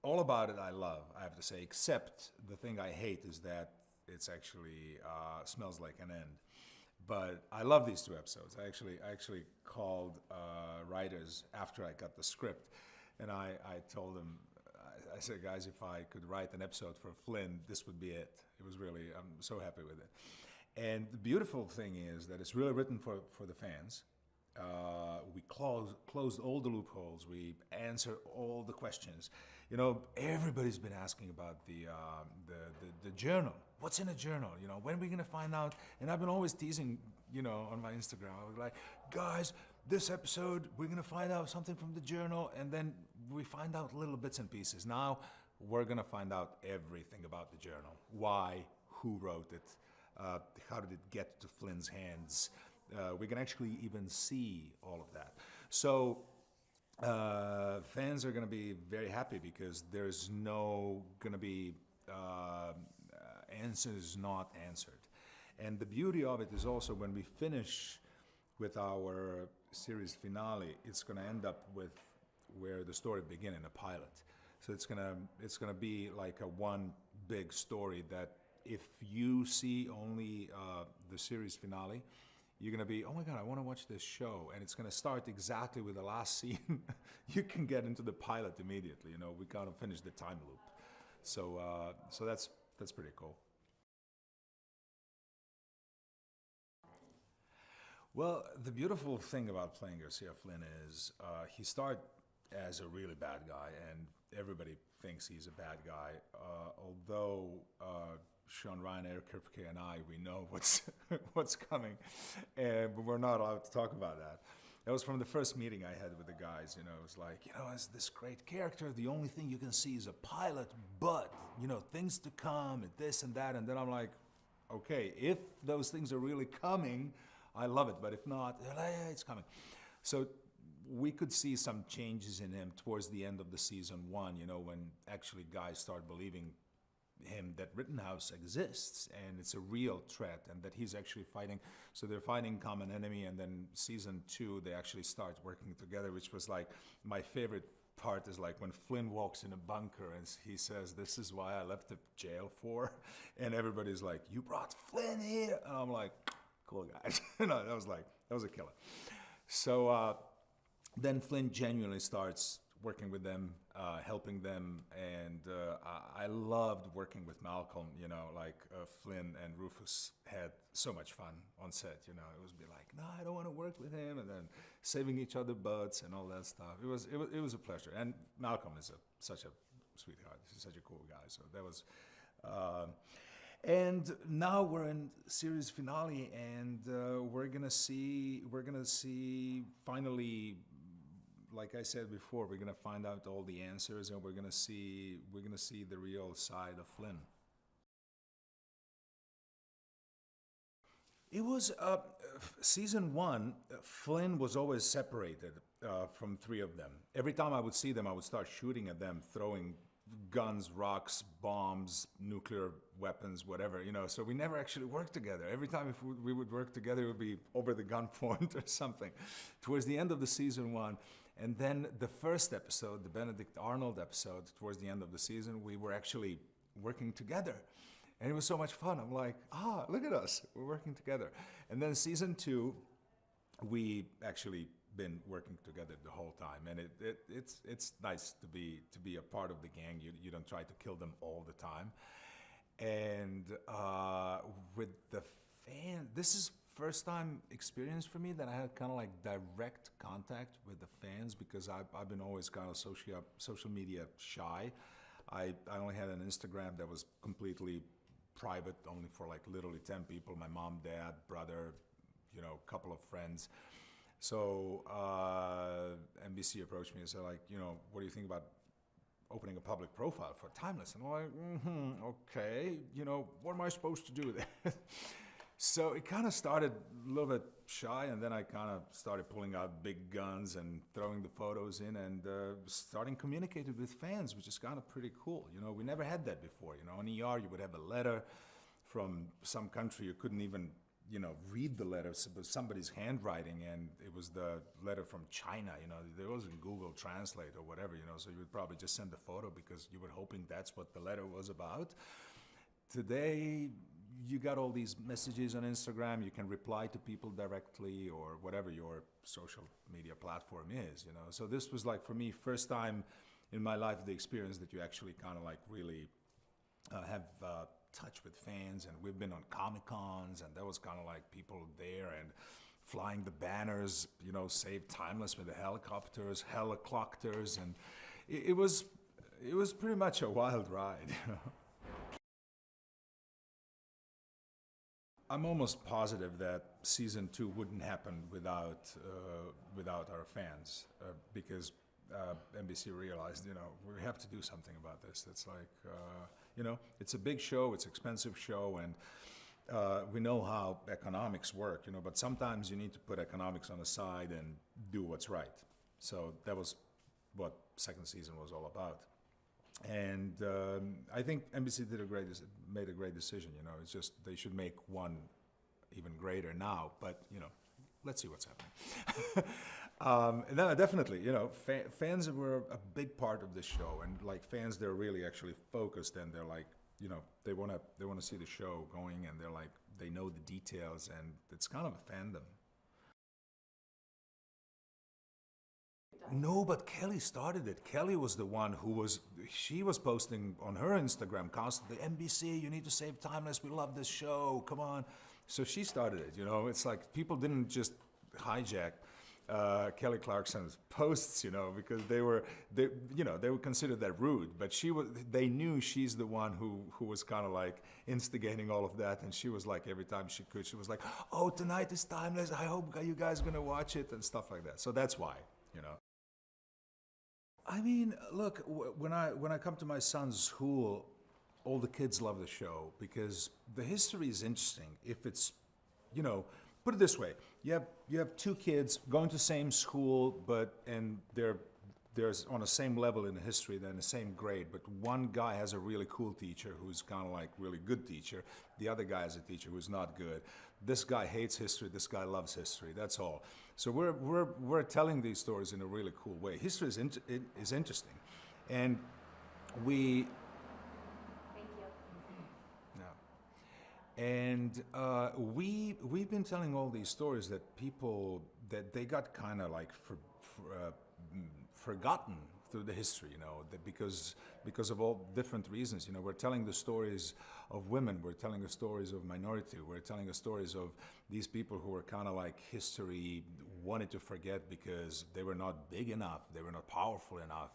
all about it I love, I have to say, except the thing I hate is that it's actually smells like an end. But I love these two episodes. I actually called writers after I got the script, and I told them, I said, guys, if I could write an episode for Flynn, this would be it. It was really, I'm so happy with it. And the beautiful thing is that it's really written for the fans. We closed all the loopholes. We answer all the questions. You know, everybody's been asking about the journal. What's in a journal? You know, when are we gonna find out? And I've been always teasing, you know, on my Instagram. I was like, guys, this episode we're gonna find out something from the journal, and then we find out little bits and pieces. Now we're gonna find out everything about the journal. Why? Who wrote it? How did it get to Flynn's hands? We can actually even see all of that. So fans are going to be very happy because there's no going to be answers not answered. And the beauty of it is also when we finish with our series finale, it's going to end up with where the story began in a pilot. So it's gonna be like a one big story that if you see only the series finale, you're gonna be, oh my God, I wanna watch this show. And it's gonna start exactly with the last scene. You can get into the pilot immediately, you know, we kind of finish the time loop. So that's pretty cool. Well, the beautiful thing about playing Garcia Flynn is he started as a really bad guy, and everybody thinks he's a bad guy. Although Sean Ryan, Eric Kripke, and I, we know what's what's coming, but we're not allowed to talk about that. That was from the first meeting I had with the guys. You know, it was like, you know, it's this great character. The only thing you can see is a pilot, but you know, things to come, and this and that. And then I'm like, okay, if those things are really coming, I love it. But if not, they're like, yeah, it's coming. So we could see some changes in him towards the end of the season one, you know, when actually guys start believing him that Rittenhouse exists and it's a real threat and that he's actually fighting. So they're fighting common enemy, and then season two, they actually start working together, which was like my favorite part is like when Flynn walks in a bunker and he says, this is why I left the jail for, and everybody's like, you brought Flynn here? And I'm like, cool guys. You know, that was a killer. So then Flynn genuinely starts working with them, helping them, and I loved working with Malcolm. You know, like Flynn and Rufus had so much fun on set. You know, it was be like, no, I don't want to work with him, and then saving each other butts and all that stuff. It was a pleasure, and Malcolm is such a sweetheart. He's such a cool guy. So that was. And now we're in series finale, and we're gonna see finally, like I said before, we're gonna find out all the answers, and we're gonna see the real side of Flynn. It was season one. Flynn was always separated from three of them. Every time I would see them, I would start shooting at them, throwing guns, rocks, bombs, nuclear weapons, whatever, you know. So we never actually worked together. Every time if we would work together, it would be over the gunpoint or something. Towards the end of the season one, and then the first episode, the Benedict Arnold episode, towards the end of the season, we were actually working together. And it was so much fun. I'm like, look at us, we're working together. And then season two, we actually been working together the whole time, and it's nice to be a part of the gang. You don't try to kill them all the time. And with the fan, this is first time experience for me that I had kind of like direct contact with the fans, because I've been always kind of social media shy. I only had an Instagram that was completely private, only for like literally 10 people, my mom, dad, brother, you know, a couple of friends. So NBC approached me and said, like, you know, what do you think about opening a public profile for Timeless? And I'm like, okay, you know, what am I supposed to do with it? So it kind of started a little bit shy, and then I kind of started pulling out big guns and throwing the photos in, and starting communicating with fans, which is kind of pretty cool. You know, we never had that before. You know, on ER you would have a letter from some country you couldn't even read the letter. It was somebody's handwriting, and it was the letter from China. There wasn't Google Translate or whatever. So you would probably just send a photo because you were hoping that's what the letter was about. Today, you got all these messages on Instagram. You can reply to people directly or whatever your social media platform is. So this was like, for me, first time in my life, the experience that you actually kind of like really have touch with fans. And we've been on Comic-Cons, and there was kind of like people there and flying the banners, Save Timeless with the helicopters, and it was pretty much a wild ride. I'm almost positive that season 2 wouldn't happen without our fans, because NBC realized, we have to do something about this. It's like, it's a big show, it's an expensive show, and we know how economics work, but sometimes you need to put economics on the side and do what's right. So that was what second season was all about. And I think NBC made a great decision. It's just they should make one even greater now. But let's see what's happening. No, definitely. Fans were a big part of this show, and like fans, they're really actually focused, and they're like, they want to see the show going, and they're like, they know the details, and it's kind of a fandom. No, but Kelly started it. Kelly was the one she was posting on her Instagram constantly, NBC, you need to save Timeless, we love this show, come on. So she started it, it's like people didn't just hijack Kelly Clarkson's posts, because they would consider that rude, but they knew she's the one who was kind of like instigating all of that, and she was like, every time she could, she was like, oh, tonight is Timeless, I hope you guys are gonna watch it, and stuff like that. So that's why, I mean, look, when I come to my son's school, all the kids love the show because the history is interesting. If it's, put it this way, you have two kids going to the same school, and they're on the same level in the history, they're in the same grade, but one guy has a really cool teacher who's kind of like really good teacher. The other guy has a teacher who's not good. This guy hates history, this guy loves history, that's all. So we're telling these stories in a really cool way. History is interesting. And we... Thank you. Yeah. And we've been telling all these stories that people, that they got kind of like forgotten through the history, that because of all different reasons. We're telling the stories of women, we're telling the stories of minority, we're telling the stories of these people who were kind of like history wanted to forget because they were not big enough, they were not powerful enough,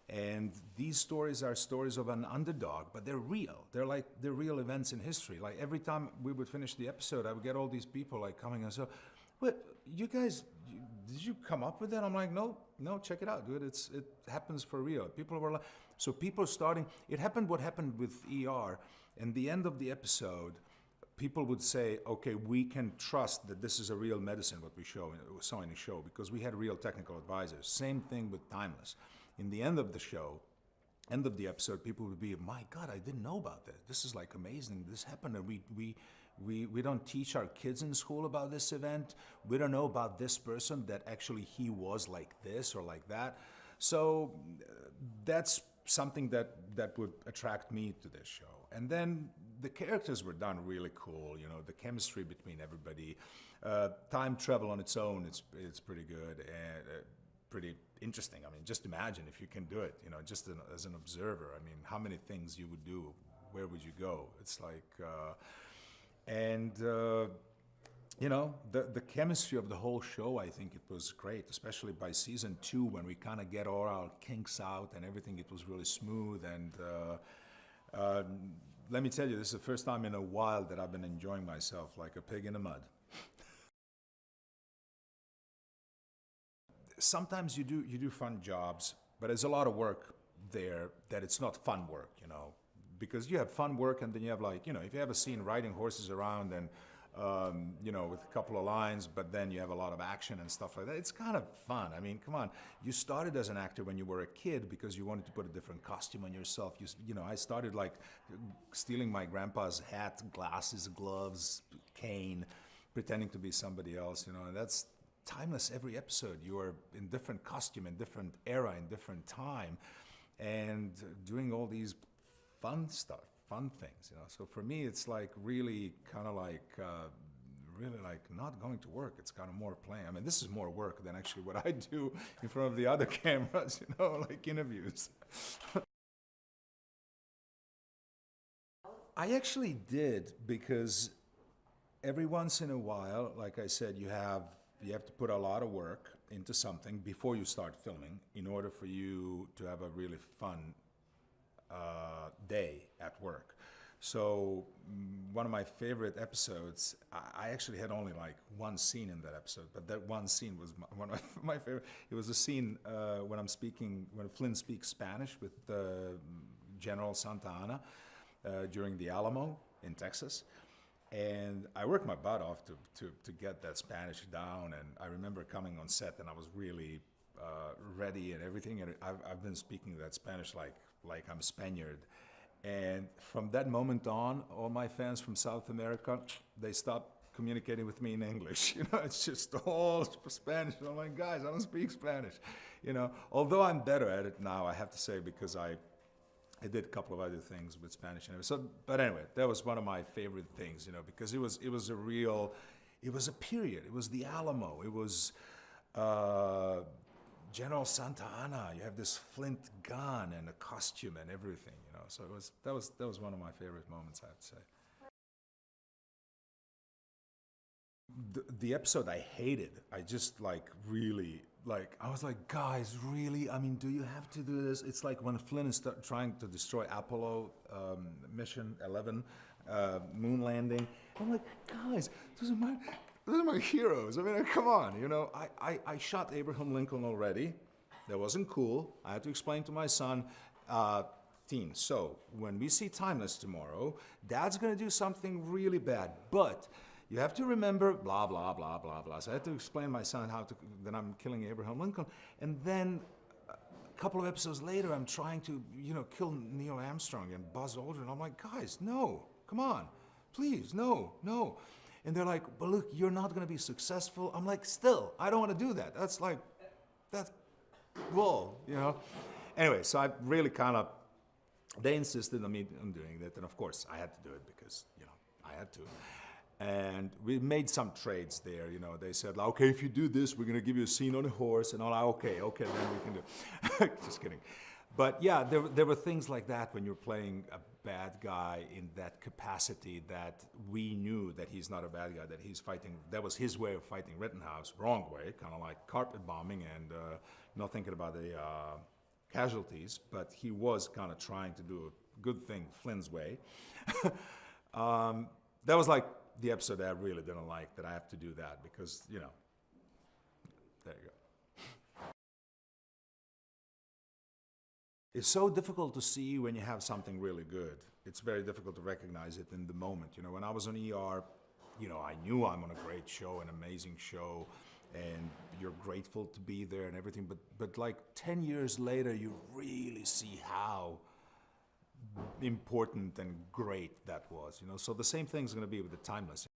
And these stories are stories of an underdog, but they're real. They're real events in history. Like every time we would finish the episode, I would get all these people like coming and say, "What, you guys? Did you come up with that?" I'm like, "No, check it out, dude. It happens for real." People were like, so people starting. It happened. What happened with ER? And the end of the episode, people would say, "Okay, we can trust that this is a real medicine. What we saw in the show, because we had real technical advisors." Same thing with Timeless. In the end of the show, end of the episode, people would be, "My God, I didn't know about that. This is like amazing. This happened, and we don't teach our kids in school about this event. We don't know about this person that actually he was like this or like that." So that's something that would attract me to this show. And then the characters were done really cool. The chemistry between everybody. Time travel on its own, it's pretty good and pretty interesting. I mean, just imagine if you can do it, just as an observer. I mean, how many things you would do, where would you go? It's like, the chemistry of the whole show, I think it was great, especially by season 2 when we kind of get all our kinks out and everything. It was really smooth. And let me tell you, this is the first time in a while that I've been enjoying myself like a pig in the mud. Sometimes you do fun jobs, but there's a lot of work there that it's not fun work, because you have fun work and then you have like, if you have a scene riding horses around and, with a couple of lines, but then you have a lot of action and stuff like that, it's kind of fun. I mean, come on. You started as an actor when you were a kid because you wanted to put a different costume on yourself. I started like stealing my grandpa's hat, glasses, gloves, cane, pretending to be somebody else, and that's timeless. Every episode, you are in different costume, in different era, in different time, and doing all these fun stuff, fun things, So for me, it's like really kind of like, really like not going to work. It's kind of more playing. I mean, this is more work than actually what I do in front of the other cameras, like interviews. I actually did, because every once in a while, like I said, you have to put a lot of work into something before you start filming in order for you to have a really fun day at work. So one of my favorite episodes, I actually had only like one scene in that episode, but that one scene was one of my favorite. It was a scene when Flynn speaks Spanish with General Santa Anna during the Alamo in Texas. And I worked my butt off to get that Spanish down, and I remember coming on set and I was really ready and everything, and I've been speaking that Spanish like I'm Spaniard. And from that moment on, all my fans from South America, they stopped communicating with me in English. It's just all Spanish. I'm like, guys, I don't speak Spanish. Although I'm better at it now, I have to say, because I did a couple of other things with Spanish. But anyway, that was one of my favorite things, because it was a period. It was the Alamo. It was General Santa Anna. You have this flint gun and a costume and everything, So that was one of my favorite moments, I have to say. The episode I hated. I just really. I was like, guys, really? I mean, do you have to do this? It's like when Flynn is trying to destroy Apollo mission 11, moon landing. I'm like, guys, those are my heroes. I mean, come on, I shot Abraham Lincoln already. That wasn't cool. I had to explain to my son, teen, so when we see Timeless tomorrow, Dad's gonna do something really bad, but you have to remember, blah, blah, blah, blah, blah. So I had to explain to my son that I'm killing Abraham Lincoln. And then a couple of episodes later, I'm trying to, kill Neil Armstrong and Buzz Aldrin. I'm like, guys, no, come on, please, no. And they're like, but look, you're not going to be successful. I'm like, still, I don't want to do that. That's bull, Anyway, so I really they insisted on me doing that. And of course, I had to do it because, I had to. And we made some trades there, They said, okay, if you do this, we're going to give you a scene on a horse. And all, okay, then we can do it. Just kidding. But yeah, there were things like that when you're playing a bad guy in that capacity, that we knew that he's not a bad guy, that he's fighting. That was his way of fighting Rittenhouse, wrong way, kind of like carpet bombing and not thinking about the casualties. But he was kind of trying to do a good thing Flynn's way. That was like the episode that I really didn't like, that I have to do that because, there you go. It's so difficult to see when you have something really good. It's very difficult to recognize it in the moment. When I was on ER, I knew I'm on a great show, an amazing show, and you're grateful to be there and everything. But like 10 years later, you really see how important and great that was. So the same thing's going to be with the Timeless.